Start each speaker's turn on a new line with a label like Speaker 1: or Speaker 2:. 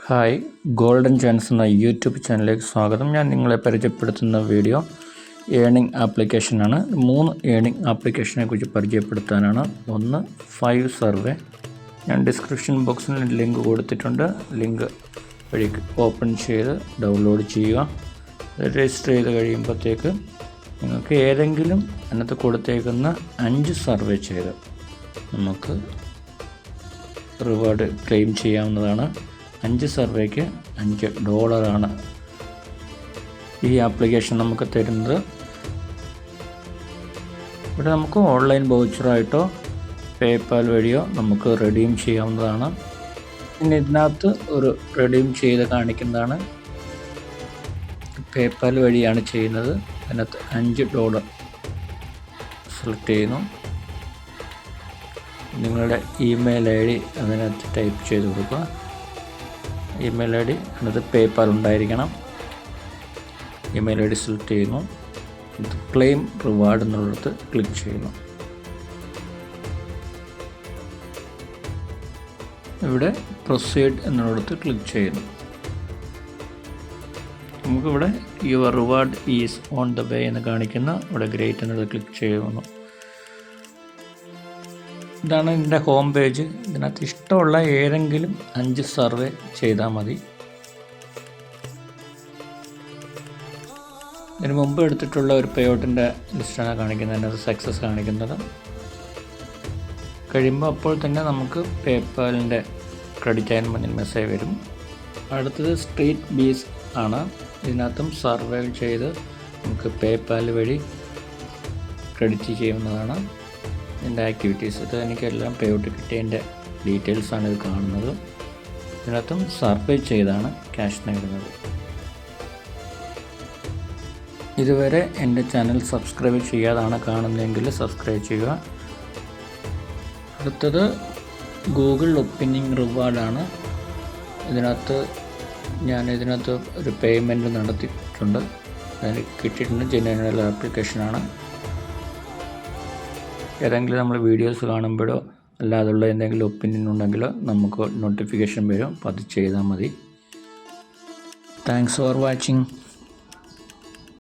Speaker 1: Hi, golden chance എന്ന YouTube ചാനലിലേക്ക് സ്വാഗതം. ഞാൻ നിങ്ങളെ പരിചയപ്പെടുത്തുന്ന വീഡിയോ ഏണിംഗ് ആപ്ലിക്കേഷനാണ്. 3 ഏണിംഗ് ആപ്ലിക്കേഷനെ കുറിച്ച് പരിചയപ്പെടുത്താനാണ്. ഒന്ന് 5 സർവേ. ഞാൻ ഡിസ്ക്രിപ്ഷൻ ബോക്സിൽ ലിങ്ക് കൊടുത്തിട്ടുണ്ട്. ലിങ്ക് വഴി ഓപ്പൺ ചെയ്ത് ഡൗൺലോഡ് ചെയ്യുക. രജിസ്റ്റർ ചെയ്ത് കഴിയുമ്പോഴത്തേക്ക് നിങ്ങൾക്ക് ഏതെങ്കിലും അതിനകത്ത് കൊടുത്തേക്കുന്ന 5 സർവേ ചെയ്ത് നമുക്ക് റിവാർഡ് ക്ലെയിം ചെയ്യാവുന്നതാണ്. 5 സർവേക്ക് $5 ഈ ആപ്ലിക്കേഷൻ നമുക്ക് തരുന്നത്. ഇവിടെ നമുക്ക് ഓൺലൈൻ വൗച്ചറായിട്ടോ പേപാൽ വഴിയോ നമുക്ക് റെഡീം ചെയ്യാവുന്നതാണ്. പിന്നെ ഇതിനകത്ത് ഒരു റെഡീം ചെയ്ത് കാണിക്കുന്നതാണ്. പേപാൽ വഴിയാണ് ചെയ്യുന്നത്. അതിനകത്ത് $5 സെലക്ട് ചെയ്യുന്നു. നിങ്ങളുടെ ഇമെയിൽ ഐ ഡി അതിനകത്ത് ടൈപ്പ് ചെയ്ത് കൊടുക്കുക. ഇമെയിൽ ഐ ഡി അതിനകത്ത് പേപാൽ ഉണ്ടായിരിക്കണം. ഇമെയിൽ ഐ ഡി സെലക്ട് ചെയ്യുന്നു. ഇത് ക്ലെയിം റിവാർഡ് എന്നുള്ളിടത്ത് ക്ലിക്ക് ചെയ്യുന്നു. ഇവിടെ പ്രൊസീഡ് എന്നുള്ളിടത്ത് ക്ലിക്ക് ചെയ്യുന്നു. നമുക്കിവിടെ your reward is on the way എന്ന് കാണിക്കുന്ന ഇവിടെ ഗ്രേറ്റ് എന്നുള്ളത് ക്ലിക്ക് ചെയ്യുന്നു. ഇതാണ് ഇതിൻ്റെ ഹോം പേജ്. ഇതിനകത്ത് ഇഷ്ടമുള്ള ഏതെങ്കിലും 5 സർവേ ചെയ്താൽ മതി. ഇതിന് മുമ്പ് എടുത്തിട്ടുള്ള ഒരു പേഔട്ടിൻ്റെ ലിസ്റ്റാണ് കാണിക്കുന്നത്. അതിനകത്ത് സക്സസ് കാണിക്കുന്നത്. കഴിയുമ്പോൾ അപ്പോൾ തന്നെ നമുക്ക് പേപാലിൻ്റെ ക്രെഡിറ്റ് ആയെന്ന് പറഞ്ഞ മെസ്സേജ് വരും. അടുത്തത് സ്ട്രീറ്റ് ബീസ് ആണ്. ഇതിനകത്തും സർവേ ചെയ്ത് നമുക്ക് പേപാൽ വഴി ക്രെഡിറ്റ് ചെയ്യുന്നതാണ്. ഇതിൻ്റെ ആക്ടിവിറ്റീസ് ഇത് എനിക്കെല്ലാം പേഔട്ട് കിട്ടിയതിൻ്റെ ഡീറ്റെയിൽസാണ് ഇത് കാണുന്നത്. ഇതിനകത്തും സർവേ ചെയ്താണ് ക്യാഷ് നേടുന്നത്. ഇതുവരെ എൻ്റെ ചാനൽ സബ്സ്ക്രൈബ് ചെയ്യാതാണ് കാണുന്നതെങ്കിൽ സബ്സ്ക്രൈബ് ചെയ്യുക. അടുത്തത് ഗൂഗിൾ ഒപ്പീനിയൻ റിവാർഡാണ്. ഇതിനകത്ത് ഇതിനകത്ത് ഒരു പേയ്മെൻറ്റ് നടത്തിയിട്ടുണ്ട്. അതിന് കിട്ടിയിട്ടുണ്ട്. ജെന്യുइन ആപ്ലിക്കേഷനാണ്. ഏതെങ്കിലും നമ്മൾ വീഡിയോസ് കാണുമ്പോഴോ അല്ലാതുള്ള എന്തെങ്കിലും ഒപ്പീനിയൻ ഉണ്ടെങ്കിൽ നമുക്ക് നോട്ടിഫിക്കേഷൻ വരും. അപ്പോൾ അത് ചെയ്താൽ മതി. Thanks for watching.